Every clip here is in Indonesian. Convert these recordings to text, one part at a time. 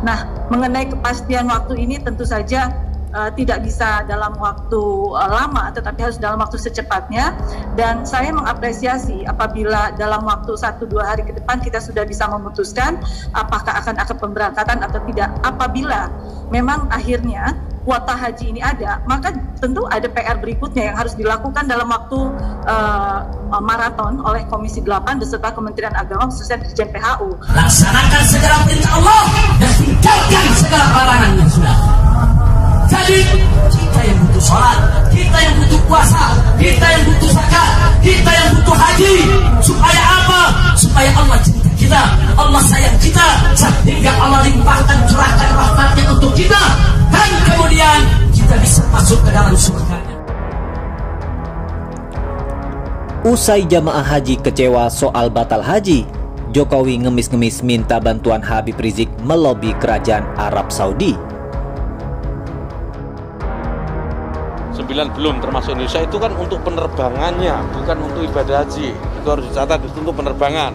Nah, mengenai kepastian waktu ini tentu saja tidak bisa dalam waktu lama, tetapi harus dalam waktu secepatnya. Dan saya mengapresiasi apabila dalam waktu 1-2 hari ke depan kita sudah bisa memutuskan apakah akan pemberangkatan atau tidak. Apabila memang akhirnya kuota haji ini ada, maka tentu ada PR berikutnya yang harus dilakukan dalam waktu maraton oleh Komisi 8 beserta Kementerian Agama khususnya Dirjen PHU. Laksanakan segala perintah Allah dan tinggalkan segala larangannya sudah. Jadi kita yang butuh sholat, kita yang butuh puasa, kita yang butuh zakat, kita yang butuh haji. Supaya apa? Supaya Allah cinta kita, Allah sayang kita, sehingga Allah limpahkan curahkan rahmatnya untuk kita, dan kemudian kita bisa masuk ke dalam surganya. Usai jamaah haji kecewa soal batal haji, Jokowi ngemis-ngemis minta bantuan Habib Rizik melobi kerajaan Arab Saudi. 9 belum termasuk Indonesia itu kan untuk penerbangannya, bukan untuk ibadah haji. Itu harus dicatat, itu untuk penerbangan.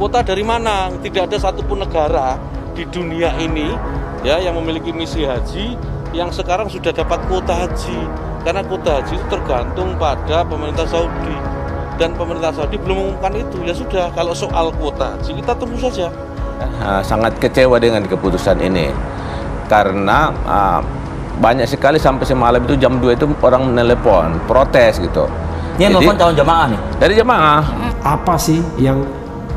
Kuota dari mana? Tidak ada satupun negara di dunia ini ya yang memiliki misi haji yang sekarang sudah dapat kuota haji. Karena kuota haji itu tergantung pada pemerintah Saudi. Dan pemerintah Saudi belum mengumumkan itu. Ya sudah, kalau soal kuota haji kita tunggu saja. Sangat kecewa dengan keputusan ini. Karena banyak sekali sampai semalam itu jam 2 itu orang menelepon, protes gitu. Ini nelfon calon jamaah nih? Dari jamaah. Apa sih yang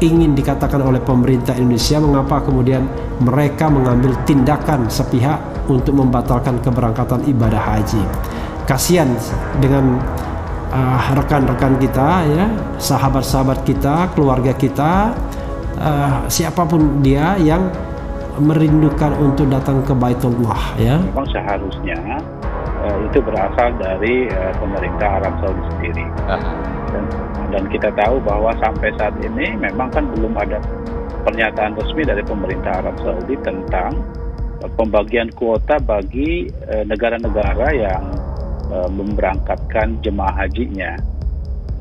ingin dikatakan oleh pemerintah Indonesia, mengapa kemudian mereka mengambil tindakan sepihak untuk membatalkan keberangkatan ibadah haji? Kasihan dengan rekan-rekan kita, ya, sahabat-sahabat kita, keluarga kita, siapapun dia yang merindukan untuk datang ke Baitullah, ya. Memang seharusnya itu berasal dari pemerintah Arab Saudi sendiri. Dan kita tahu bahwa sampai saat ini memang kan belum ada pernyataan resmi dari pemerintah Arab Saudi tentang pembagian kuota bagi negara-negara yang memberangkatkan jemaah hajinya.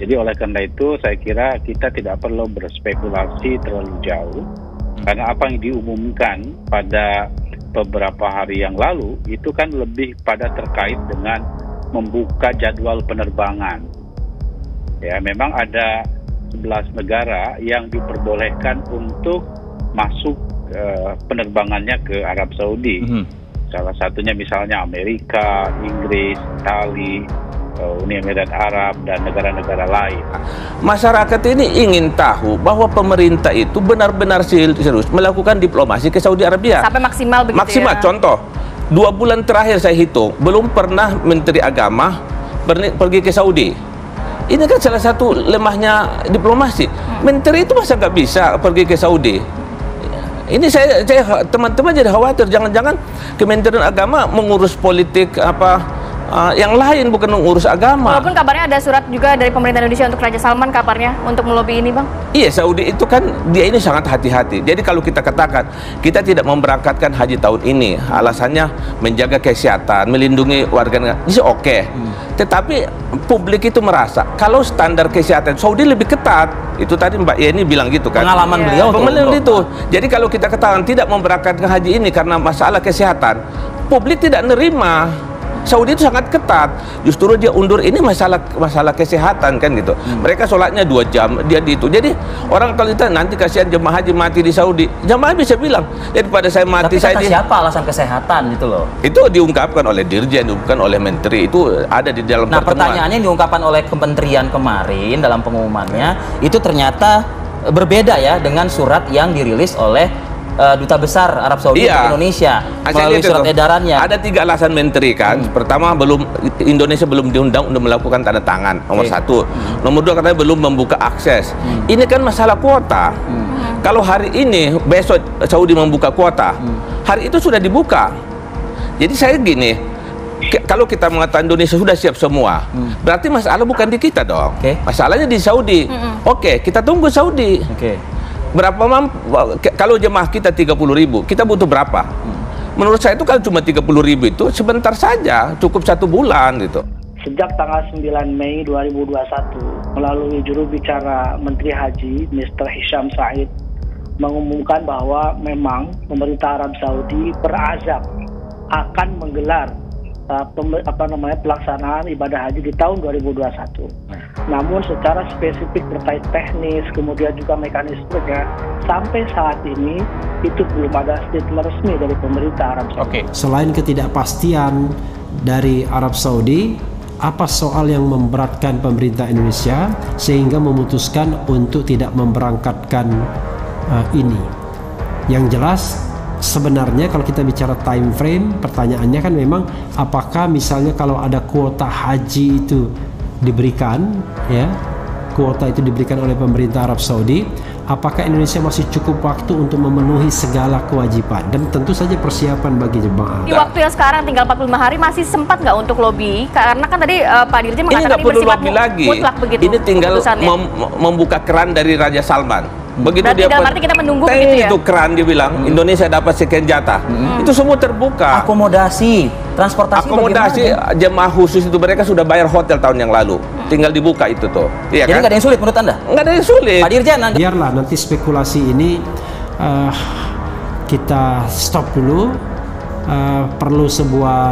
Jadi oleh karena itu saya kira kita tidak perlu berspekulasi terlalu jauh. Karena apa yang diumumkan pada beberapa hari yang lalu itu kan lebih pada terkait dengan membuka jadwal penerbangan. Ya, memang ada 11 negara yang diperbolehkan untuk masuk penerbangannya ke Arab Saudi. Salah satunya misalnya Amerika, Inggris, Italia, Uni Emirat Arab, dan negara-negara lain. Masyarakat ini ingin tahu bahwa pemerintah itu benar-benar serius melakukan diplomasi ke Saudi Arabia. Sampai maksimal begitu maksimal, ya? Contoh, 2 bulan terakhir saya hitung, belum pernah Menteri Agama pergi ke Saudi. Ini kan salah satu lemahnya diplomasi. Menteri itu masa nggak bisa pergi ke Saudi? Ini saya teman-teman jadi khawatir, jangan-jangan Kementerian Agama mengurus politik yang lain, bukan mengurus agama. Walaupun kabarnya ada surat juga dari pemerintah Indonesia untuk Raja Salman kabarnya untuk melobi ini, Bang. Iya, Saudi itu kan dia ini sangat hati-hati. Jadi kalau kita katakan kita tidak memberangkatkan haji tahun ini, alasannya menjaga kesehatan, melindungi warga negara, ini oke. Tetapi publik itu merasa kalau standar kesehatan Saudi lebih ketat. Itu tadi Mbak Yeni bilang gitu kan. Pengalaman beliau. Pengalaman itu. Jadi kalau kita katakan tidak memberangkatkan haji ini karena masalah kesehatan, publik tidak nerima. Saudi itu sangat ketat, justru dia undur ini masalah kesehatan kan gitu. Mereka sholatnya 2 jam, dia di itu. Jadi orang kalau kita nanti kasihan jemaah haji mati di Saudi, jemaah bisa bilang daripada saya mati. Tapi kata siapa alasan kesehatan gitu loh? Itu diungkapkan oleh Dirjen, diungkapkan oleh Menteri, itu ada di dalam pertemuan. Pertanyaannya yang diungkapkan oleh Kementerian kemarin dalam pengumumannya itu ternyata berbeda ya dengan surat yang dirilis oleh Duta Besar Arab Saudi untuk Indonesia melalui surat edarannya. Ada 3 alasan Menteri kan. Pertama, Indonesia belum diundang untuk melakukan tanda tangan, nomor 1. Nomor 2 katanya belum membuka akses. Ini kan masalah kuota. Kalau hari ini besok Saudi membuka kuota, hari itu sudah dibuka. Jadi saya gini, kalau kita mengatakan Indonesia sudah siap semua, berarti masalah bukan di kita dong. Masalahnya di Saudi. Oke, kita tunggu Saudi. Berapa kalau jemaah kita 30.000, kita butuh berapa? Menurut saya itu kalau cuma 30.000 itu sebentar saja, cukup 1 bulan gitu. Sejak tanggal 9 Mei 2021 melalui juru bicara Menteri Haji Mr. Hisham Said mengumumkan bahwa memang pemerintah Arab Saudi berazam akan menggelar pelaksanaan ibadah haji di tahun 2021. Namun secara spesifik terkait teknis kemudian juga mekanismenya sampai saat ini itu belum ada statement resmi dari pemerintah Arab Saudi. Selain ketidakpastian dari Arab Saudi, apa soal yang memberatkan pemerintah Indonesia sehingga memutuskan untuk tidak memberangkatkan ini? Yang jelas sebenarnya kalau kita bicara time frame, pertanyaannya kan memang apakah misalnya kalau ada kuota haji itu diberikan, ya, kuota itu diberikan oleh pemerintah Arab Saudi, apakah Indonesia masih cukup waktu untuk memenuhi segala kewajiban dan tentu saja persiapan bagi jemaah. Di waktu yang sekarang tinggal 45 hari masih sempat nggak untuk lobby? Karena kan tadi Pak Dirjen mengatakan ini nggak perlu lobby lagi. Begitu, ini tinggal membuka keran dari Raja Salman. Begitu berarti dia dalam arti kita menunggu begitu ya? Itu keran dia bilang Indonesia dapat sekian jatah. Itu semua terbuka. Akomodasi, transportasi jemaah khusus itu mereka sudah bayar hotel tahun yang lalu. Tinggal dibuka itu tuh. Iya. Jadi nggak ada yang sulit menurut Anda? Nggak ada yang sulit. Pak Dirjen, biarlah nanti spekulasi ini kita stop dulu. Perlu sebuah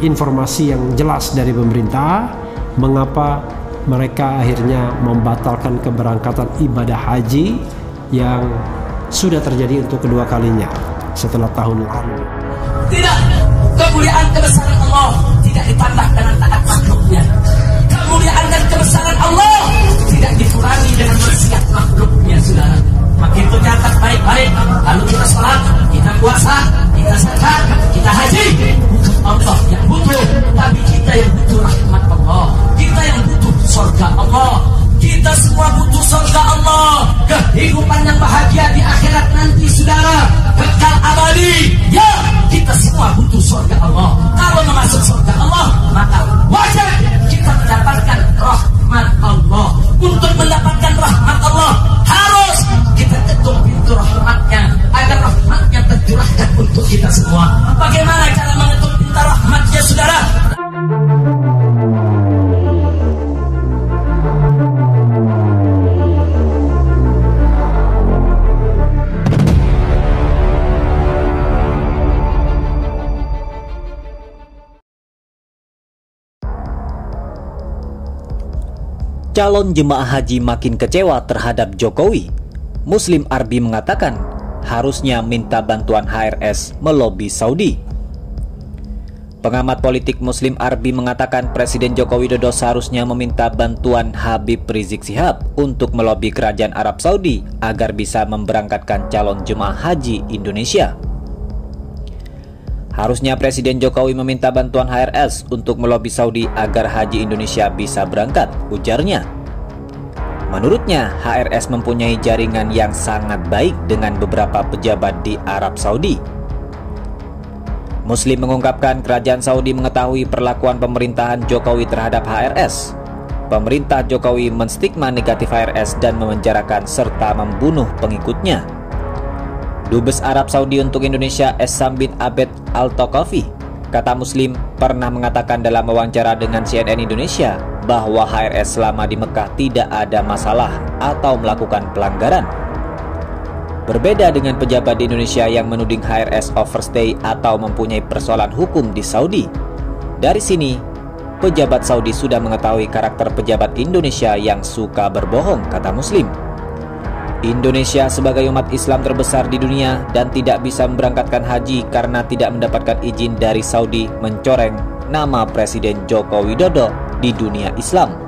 informasi yang jelas dari pemerintah mengapa mereka akhirnya membatalkan keberangkatan ibadah haji yang sudah terjadi untuk kedua kalinya setelah tahun lalu. Tidak, kemuliaan kebesaran Allah tidak ditambah dengan taat makhluknya. Kemuliaan dan kebesaran Allah tidak dikurangi dengan maksiat makhluknya, saudara. Makin tercatat baik-baik, lalu kita sholat, kita puasa, kita zakat, kita haji. Bukan Allah yang butuh, tapi kita yang butuh rahmat Allah. Kita yang butuh surga Allah. Kita semua butuh surga Allah. Kehidupan yang bahagia di akhirat nanti, saudara. Kekal abadi. Ya, kita semua butuh surga Allah. Kalau masuk surga Allah, maka wajib kita mendapatkan rahmat Allah. Untuk mendapatkan rahmat Allah, harus kita ketuk pintu rahmatnya, agar rahmatnya tercurahkan untuk kita semua. Bagaimana cara mengetuk pintu rahmatnya, saudara? Calon jemaah haji makin kecewa terhadap Jokowi. Muslim Arbi mengatakan harusnya minta bantuan HRS melobi Saudi. Pengamat politik Muslim Arbi mengatakan Presiden Joko Widodo seharusnya meminta bantuan Habib Rizik Syihab untuk melobi kerajaan Arab Saudi agar bisa memberangkatkan calon jemaah haji Indonesia. Harusnya Presiden Jokowi meminta bantuan HRS untuk melobi Saudi agar haji Indonesia bisa berangkat, ujarnya. Menurutnya, HRS mempunyai jaringan yang sangat baik dengan beberapa pejabat di Arab Saudi. Muslim mengungkapkan kerajaan Saudi mengetahui perlakuan pemerintahan Jokowi terhadap HRS. Pemerintah Jokowi menstigma negatif HRS dan memenjarakan serta membunuh pengikutnya. Dubes Arab Saudi untuk Indonesia Essam bin Abed Al-Tokofi, kata Muslim, pernah mengatakan dalam wawancara dengan CNN Indonesia bahwa HRS selama di Mekah tidak ada masalah atau melakukan pelanggaran. Berbeda dengan pejabat di Indonesia yang menuding HRS overstay atau mempunyai persoalan hukum di Saudi. Dari sini, pejabat Saudi sudah mengetahui karakter pejabat Indonesia yang suka berbohong, kata Muslim. Indonesia sebagai umat Islam terbesar di dunia dan tidak bisa memberangkatkan haji karena tidak mendapatkan izin dari Saudi mencoreng nama Presiden Joko Widodo di dunia Islam.